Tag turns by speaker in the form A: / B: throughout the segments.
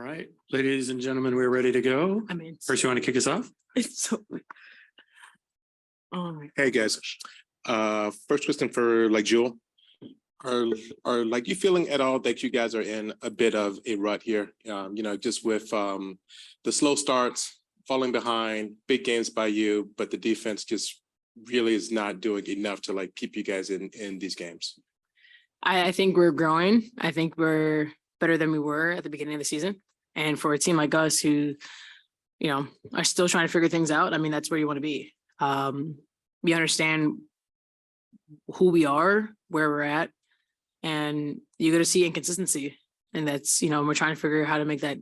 A: right, ladies and gentlemen, we're ready to go.
B: I mean,
A: First, you want to kick us off?
B: it's so. Oh my.
C: Hey guys, first question for Jewell. Are you feeling at all that you guys are in a bit of a rut here? Just with the slow starts, falling behind, big games by you, but the defense just really is not doing enough to keep you guys in these games.
B: I think we're growing. I think we're better than we were at the beginning of the season. And for a team like us who, are still trying to figure things out, I mean, that's where you want to be. We understand who we are, where we're at, and you got to see inconsistency. And that's, we're trying to figure out how to make that,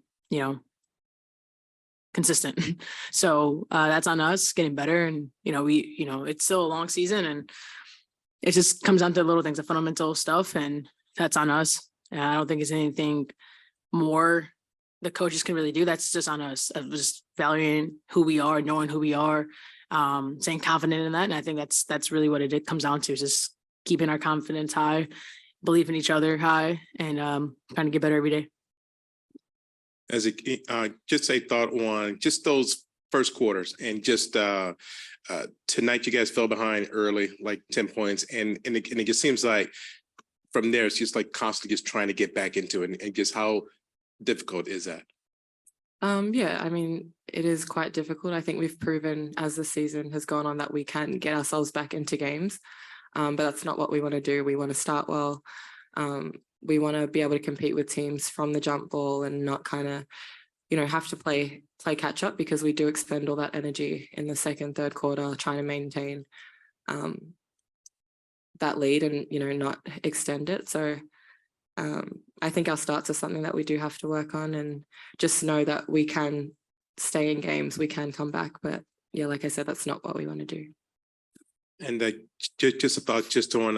B: consistent. So that's on us getting better. And, it's still a long season, and it just comes down to little things, the fundamental stuff, and that's on us. And I don't think it's anything more the coaches can really do. That's just on us of just valuing who we are, knowing who we are, staying confident in that. And I think that's really what it comes down to, is just keeping our confidence high, believe in each other high, and trying to get better every day.
C: As just a thought on just those first quarters, and just tonight you guys fell behind early, 10 points, and it just seems like from there it's just constantly just trying to get back into it, and just how difficult is that?
D: Yeah, I mean, it is quite difficult. I think we've proven as the season has gone on that we can get ourselves back into games, but that's not what we want to do. We want to start well. We want to be able to compete with teams from the jump ball and not kind of, have to play catch up, because we do expend all that energy in the second, third quarter trying to maintain that lead and, not extend it. So I think our starts are something that we do have to work on, and just know that we can stay in games, we can come back. But yeah, like I said, that's not what we want to do. And
C: just a thought, just on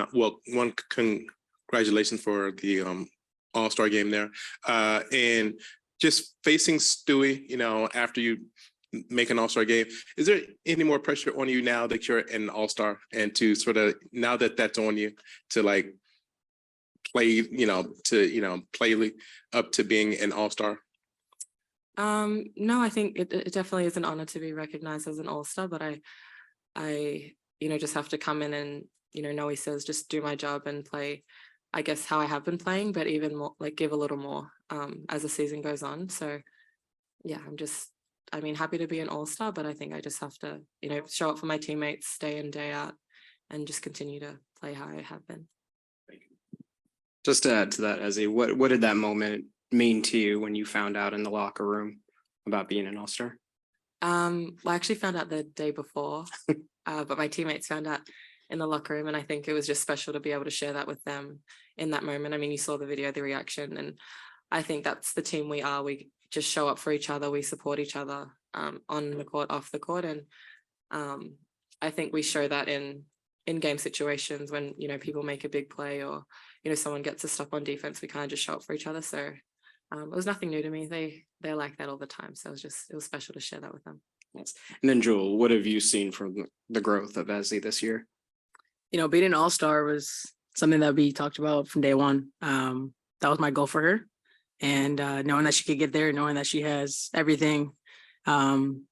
C: one congratulations for the All-Star game there, and just facing Stewie, after you make an All-Star game, is there any more pressure on you now that you're an All-Star, and to sort of, now that that's on you, to play, play up to being an All-Star?
D: No, I think it definitely is an honor to be recognized as an All-Star, but I just have to come in and, Noe says, just do my job and play, I guess, how I have been playing, but even more, give a little more as the season goes on. So yeah, happy to be an All-Star, but I think I just have to, show up for my teammates day in, day out, and just continue to play how I have been.
E: Just to add to that, Ezi, what did that moment mean to you when you found out in the locker room about being an All-Star?
D: Well, I actually found out the day before, but my teammates found out in the locker room, and I think it was just special to be able to share that with them in that moment. I mean, you saw the video, the reaction, and I think that's the team we are. We just show up for each other, we support each other on the court, off the court, and I think we show that in game situations when, people make a big play, or, someone gets a stop on defense, we kind of just show up for each other. So it was nothing new to me. They're like that all the time. So it was special to share that with them.
E: Yes. And then Jewell, what have you seen from the growth of Ezi this year?
B: Being an All-Star was something that we talked about from day one. That was my goal for her. And knowing that she could get there, knowing that she has everything in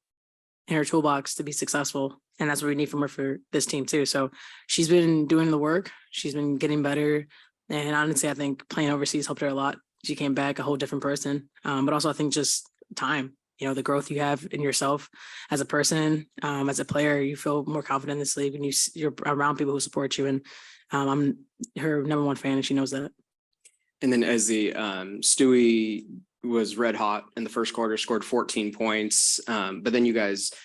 B: her toolbox to be successful. And that's what we need from her for this team too. So she's been doing the work. She's been getting better. And honestly, I think playing overseas helped her a lot. She came back a whole different person. But also I think just time, the growth you have in yourself as a person, as a player, you feel more confident in this league, and you're around people who support you. And I'm her #1 fan, and she knows that.
E: And then Ezi, Stewie was red hot in the first quarter, scored 14 points. But then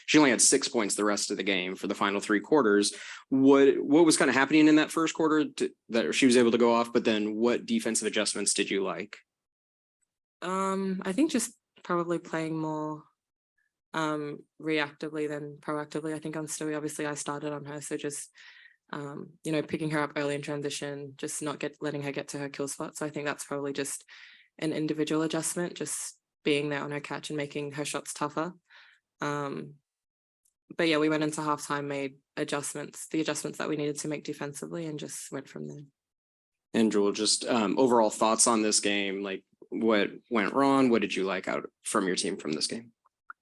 E: she only had 6 points the rest of the game for the final 3 quarters. What was kind of happening in that first quarter that she was able to go off? But then what defensive adjustments did you like?
D: I think just probably playing more reactively than proactively. I think on Stewie, obviously I started on her. So just, picking her up early in transition, just not letting her get to her kill spot. So I think that's probably just an individual adjustment, just being there on her catch and making her shots tougher. But yeah, we went into halftime, made the adjustments that we needed to make defensively, and just went from there.
E: And Jewell, just overall thoughts on this game, what went wrong? What did you like out from your team from this game?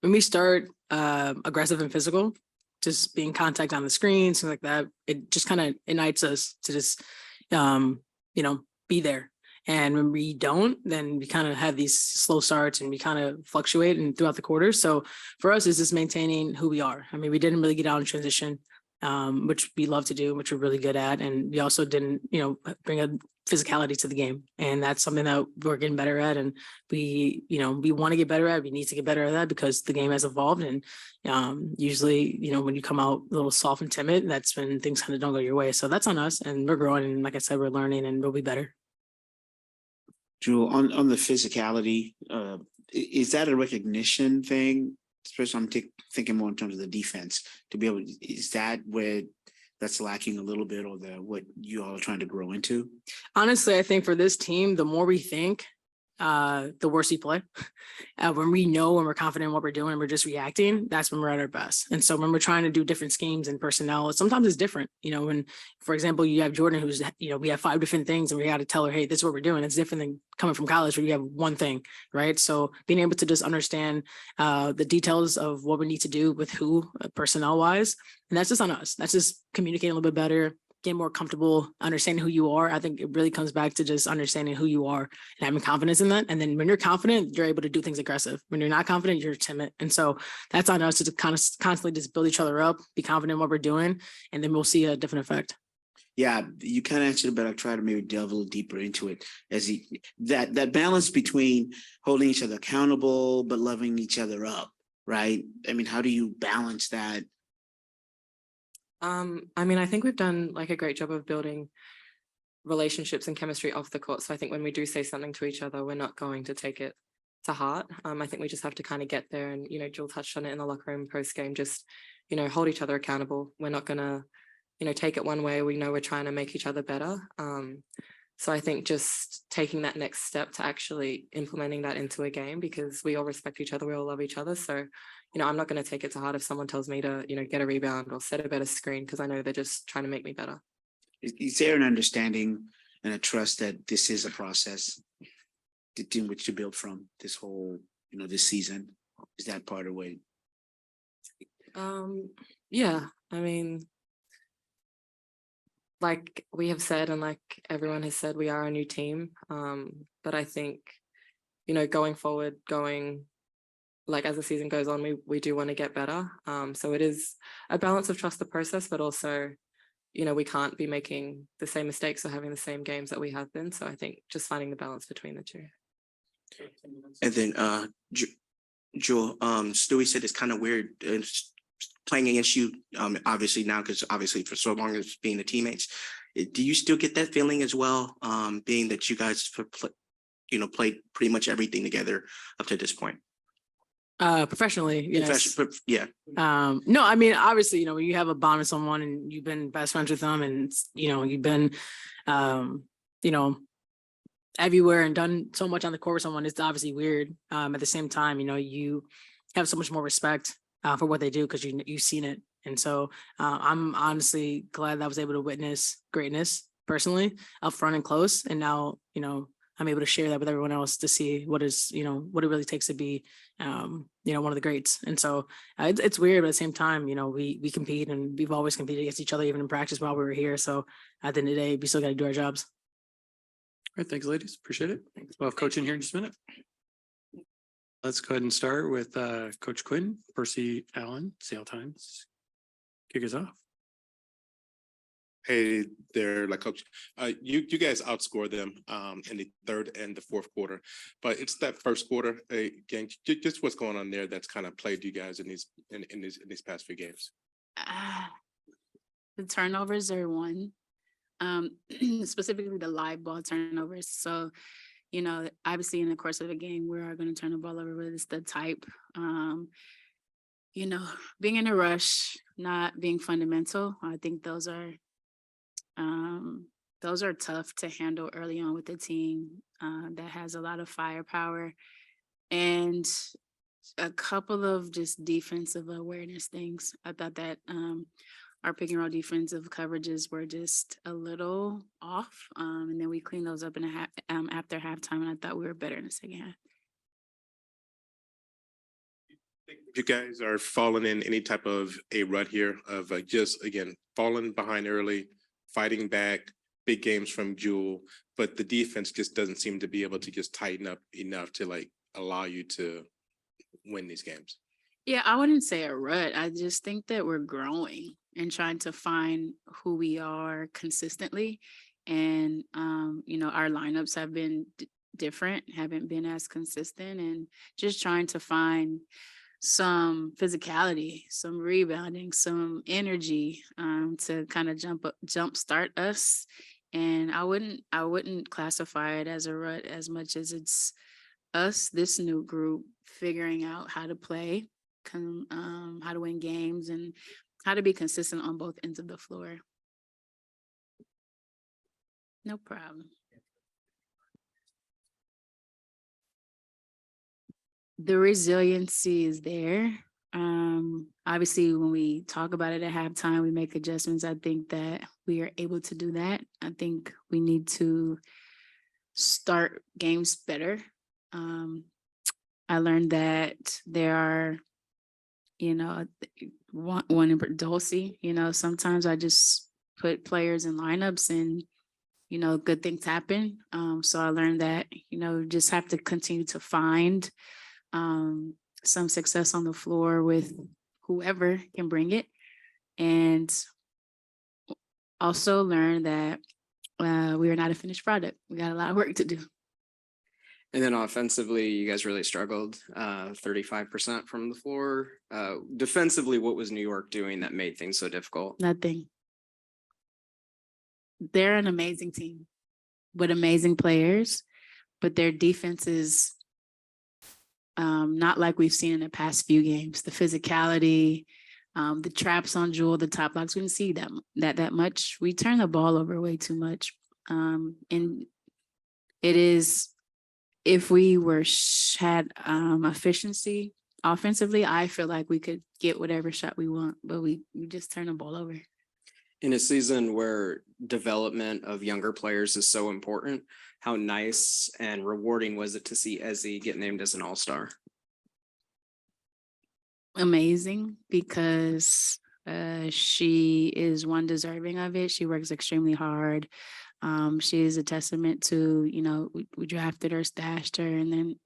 B: When we start aggressive and physical, just being contact on the screens, things like that, it just kind of ignites us to just be there. And when we don't, then we kind of have these slow starts and we kind of fluctuate and throughout the quarters. So for us, it's just maintaining who we are. I mean, we didn't really get out in transition, which we love to do, which we're really good at. And we also didn't, bring a physicality to the game. And that's something that we're getting better at. And we want to get better at, we need to get better at that because the game has evolved. And usually, when you come out a little soft and timid, that's when things kind of don't go your way. So that's on us and we're growing. And like I said, we're learning and we'll be better.
F: Jewell, on the physicality, is that a recognition thing? Especially I'm thinking more in terms of the defense to be able. Is that where that's lacking a little bit, or what you all are trying to grow into?
B: Honestly, I think for this team, the more we think, the worse we play. When we know when we're confident in what we're doing and we're just reacting, that's when we're at our best. And so when we're trying to do different schemes and personnel, sometimes it's different. When, for example, you have Jordan, who's, we have 5 different things and we got to tell her, hey, this is what we're doing. It's different than coming from college where you have one thing, right? So being able to just understand the details of what we need to do with who personnel wise, and that's just on us. That's just communicating a little bit better, getting more comfortable, understanding who you are. I think it really comes back to just understanding who you are and having confidence in that. And then when you're confident, you're able to do things aggressive. When you're not confident, you're timid. And so that's on us to kind of constantly just build each other up, be confident in what we're doing, and then we'll see a different effect.
F: Yeah, you kind of answered it, but I'll try to maybe delve a little deeper into it. That balance between holding each other accountable but loving each other up, right? I mean, how do you balance that?
D: I think we've done like a great job of building relationships and chemistry off the court. So I think when we do say something to each other, we're not going to take it to heart. I think we just have to kind of get there and, Jewell touched on it in the locker room post game, just, hold each other accountable. We're not going to, take it one way. We know we're trying to make each other better. So I think just taking that next step to actually implementing that into a game, because we all respect each other, we all love each other. So, I'm not going to take it to heart if someone tells me to, get a rebound or set a better screen, because I know they're just trying to make me better.
F: Is there an understanding and a trust that this is a process in which to build from this whole, this season? Is that part of what?
D: Yeah, like we have said, and like everyone has said, we are a new team. But I think, going forward, like as the season goes on, we do want to get better. So it is a balance of trust the process, but also, we can't be making the same mistakes or having the same games that we have been. So I think just finding the balance between the two.
G: And then Jewell, Stewie said it's kind of weird playing against you, obviously now, because obviously for so long as being the teammates. Do you still get that feeling as well, being that you guys played pretty much everything together up to this point?
B: Professionally, yes.
G: Yeah.
B: No, obviously, when you have a bond with someone and you've been best friends with them and, you've been, everywhere and done so much on the court with someone, it's obviously weird. At the same time, you have so much more respect for what they do because you've seen it. And so I'm honestly glad that I was able to witness greatness personally up front and close. And now, I'm able to share that with everyone else to see what it really takes to be, one of the greats. And so it's weird, but at the same time, we compete and we've always competed against each other, even in practice while we were here. So at the end of the day, we still got to do our jobs.
A: All right, thanks, ladies. Appreciate it. We'll have Coach in here in just a minute. Let's go ahead and start with Coach Quinn, Percy Allen, Seattle Times. Kick us off.
C: Hey there, like Coach, you guys outscored them in the third and the fourth quarter, but it's that first quarter again. Just what's going on there that's kind of plagued you guys in these past few games.
H: The turnovers are one, specifically the live ball turnovers. So, obviously in the course of the game, we are going to turn the ball over, but it's the type. Being in a rush, not being fundamental. I think those are tough to handle early on with the team that has a lot of firepower, and a couple of just defensive awareness things. I thought that our pick and roll defensive coverages were just a little off. And then we cleaned those up in a after halftime, and I thought we were better in the second half.
C: You guys are falling in any type of a rut here of just, again, falling behind early, fighting back, big games from Jewell, but the defense just doesn't seem to be able to just tighten up enough to like allow you to win these games.
H: Yeah, I wouldn't say a rut. I just think that we're growing and trying to find who we are consistently. And, our lineups have been different, haven't been as consistent, and just trying to find some physicality, some rebounding, some energy to kind of jumpstart us. And I wouldn't classify it as a rut as much as it's us, this new group, figuring out how to play, how to win games, and how to be consistent on both ends of the floor. No problem. The resiliency is there. Obviously, when we talk about it at halftime, we make adjustments. I think that we are able to do that. I think we need to start games better. I learned that there are, one in Dulcie, sometimes I just put players in lineups and, good things happen. So I learned that, just have to continue to find some success on the floor with whoever can bring it. And also learn that we are not a finished product. We got a lot of work to do.
E: And then offensively, you guys really struggled, 35% from the floor. Defensively, what was New York doing that made things so difficult?
H: Nothing. They're an amazing team with amazing players, but their defense is not like we've seen in the past few games. The physicality, the traps on Jewell, the top blocks, we didn't see that much. We turn the ball over way too much. And it is, if we had efficiency offensively, I feel like we could get whatever shot we want, but we just turn the ball over.
E: In a season where development of younger players is so important, how nice and rewarding was it to see Ezi get named as an all-star?
H: Amazing, because she is one deserving of it. She works extremely hard. She is a testament to, we drafted her, stashed her, and then,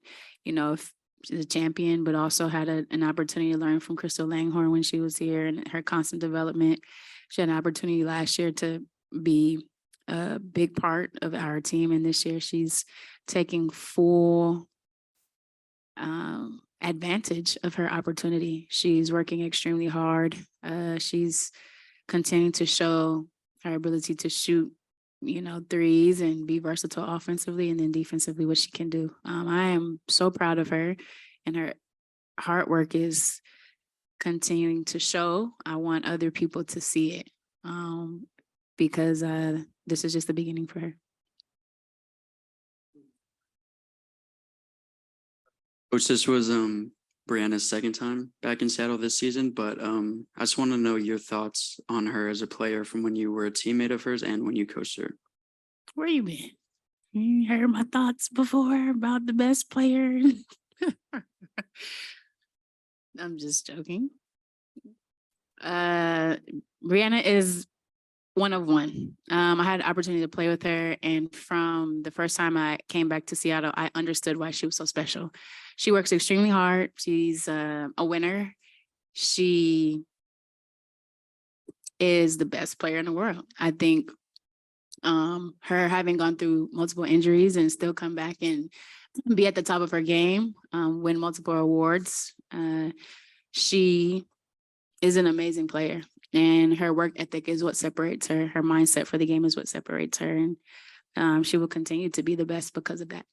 H: she's a champion, but also had an opportunity to learn from Crystal Langhorne when she was here and her constant development. She had an opportunity last year to be a big part of our team, and this year she's taking full advantage of her opportunity. She's working extremely hard. She's continuing to show her ability to shoot, threes and be versatile offensively, and then defensively what she can do. I am so proud of her, and her hard work is continuing to show. I want other people to see it because this is just the beginning for her.
I: Coach, this was Brianna's second time back in Seattle this season, but I just want to know your thoughts on her as a player from when you were a teammate of hers and when you coached her.
H: Where you been? You heard my thoughts before about the best player. I'm just joking. Brianna is one of one. I had an opportunity to play with her, and from the first time I came back to Seattle, I understood why she was so special. She works extremely hard. She's a winner. She is the best player in the world. I think her having gone through multiple injuries and still come back and be at the top of her game, win multiple awards. She is an amazing player, and her work ethic is what separates her. Her mindset for the game is what separates her, and she will continue to be the best because of that.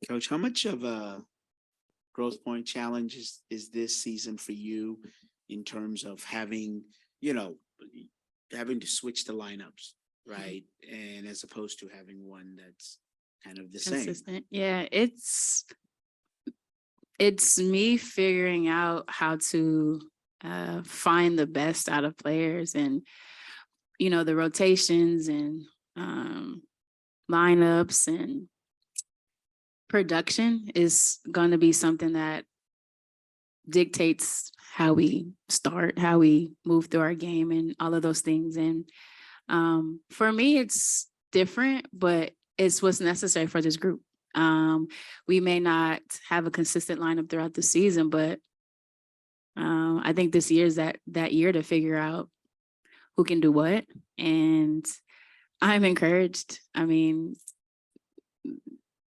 F: Coach, how much of a growth point challenge is this season for you in terms of having to switch the lineups, right? And as opposed to having one that's kind of the
H: Consistent.
F: same.
H: Yeah, it's me figuring out how to find the best out of players, and the rotations and lineups and production is going to be something that dictates how we start, how we move through our game, and all of those things. And for me, it's different, but it's what's necessary for this group. We may not have a consistent lineup throughout the season, but I think this year is that year to figure out who can do what. And I'm encouraged. I mean,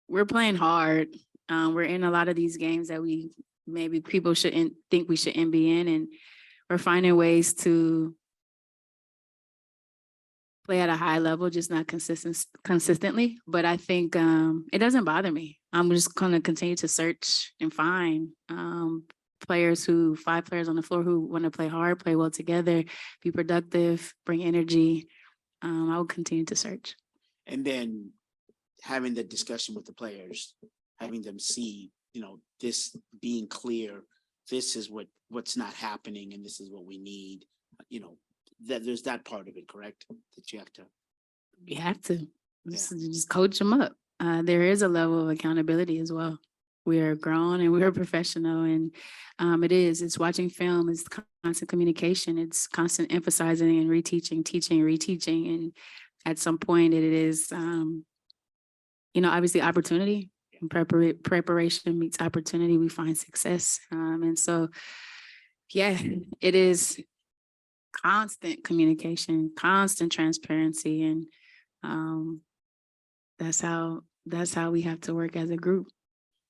H: we're playing hard. We're in a lot of these games that maybe people shouldn't think we shouldn't be in, and we're finding ways to play at a high level, just not consistently. But I think it doesn't bother me. I'm just going to continue to search and find 5 players on the floor who want to play hard, play well together, be productive, bring energy. I will continue to search.
F: And then having the discussion with the players, having them see, this being clear, this is what's not happening and this is what we need, that there's that part of it, correct? That you have to.
H: You have to just coach them up. There is a level of accountability as well. We are grown and we're professional, and it's watching film, it's constant communication, it's constant emphasizing and reteaching, teaching, reteaching. And at some point it is, obviously opportunity and preparation meets opportunity, we find success. And so, it is constant communication, constant transparency. And that's how we have to work as a group.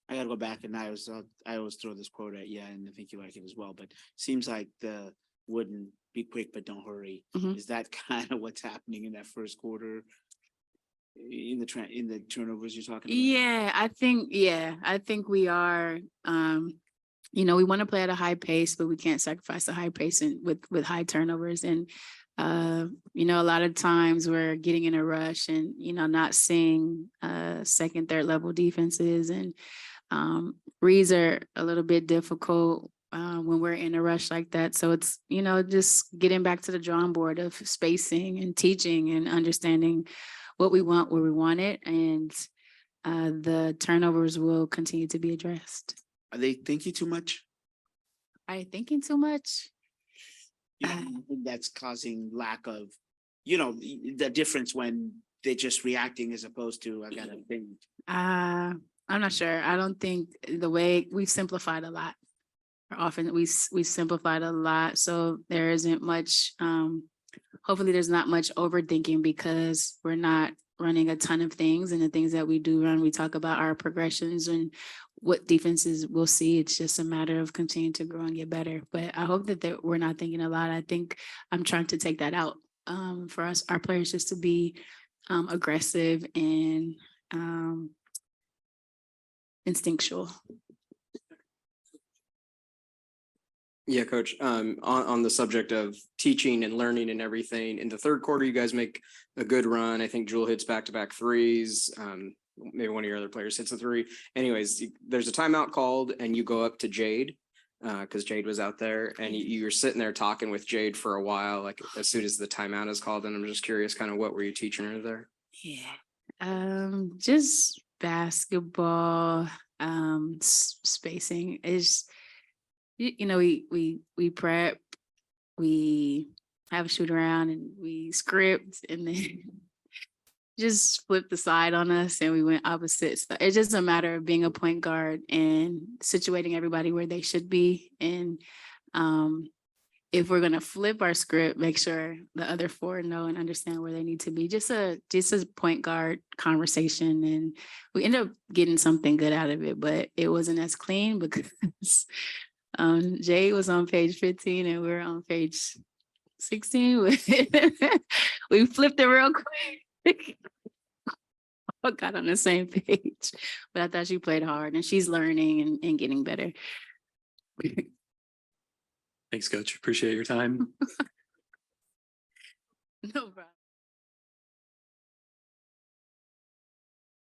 F: I gotta go back, and I always throw this quote at you, and I think you like it as well. But seems like the wouldn't be quick, but don't hurry.
H: Mhm.
F: Is that kind of what's happening in that first quarter? In the turnovers you're talking about?
H: I think we are. We want to play at a high pace, but we can't sacrifice the high pace with high turnovers. And a lot of times we're getting in a rush and not seeing second, third level defenses, and reads are a little bit difficult when we're in a rush like that. So it's just getting back to the drawing board of spacing and teaching and understanding what we want, where we want it, and the turnovers will continue to be addressed.
F: Are they thinking too much?
H: Are you thinking too much?
F: That's causing lack of, the difference when they're just reacting as opposed to I gotta think.
H: I'm not sure. I don't think the way we've simplified a lot. Often we simplified a lot, so there isn't much. Hopefully, there's not much overthinking because we're not running a ton of things, and the things that we do run, we talk about our progressions and what defenses we'll see. It's just a matter of continuing to grow and get better. But I hope that we're not thinking a lot. I think I'm trying to take that out for us, our players, just to be aggressive and instinctual.
E: Yeah, Coach, on the subject of teaching and learning and everything, in the third quarter, you guys make a good run. I think Jewell hits back-to-back threes. Maybe one of your other players hits a three. Anyways, there's a timeout called and you go up to Jade because Jade was out there, and you're sitting there talking with Jade for a while, like as soon as the timeout is called. And I'm just curious, kind of what were you teaching her there?
H: Yeah, just basketball, spacing is, we prep, we have a shoot around, and we script, and then just flipped the side on us and we went opposites. So it's just a matter of being a point guard and situating everybody where they should be. And if we're gonna flip our script, make sure the other 4 know and understand where they need to be. Just a point guard conversation, and we ended up getting something good out of it, but it wasn't as clean because Jay was on page 15 and we were on page 16. We flipped it real quick. Got on the same page, but I thought she played hard, and she's learning and getting better.
A: Thanks, Coach. Appreciate your time.
H: No problem.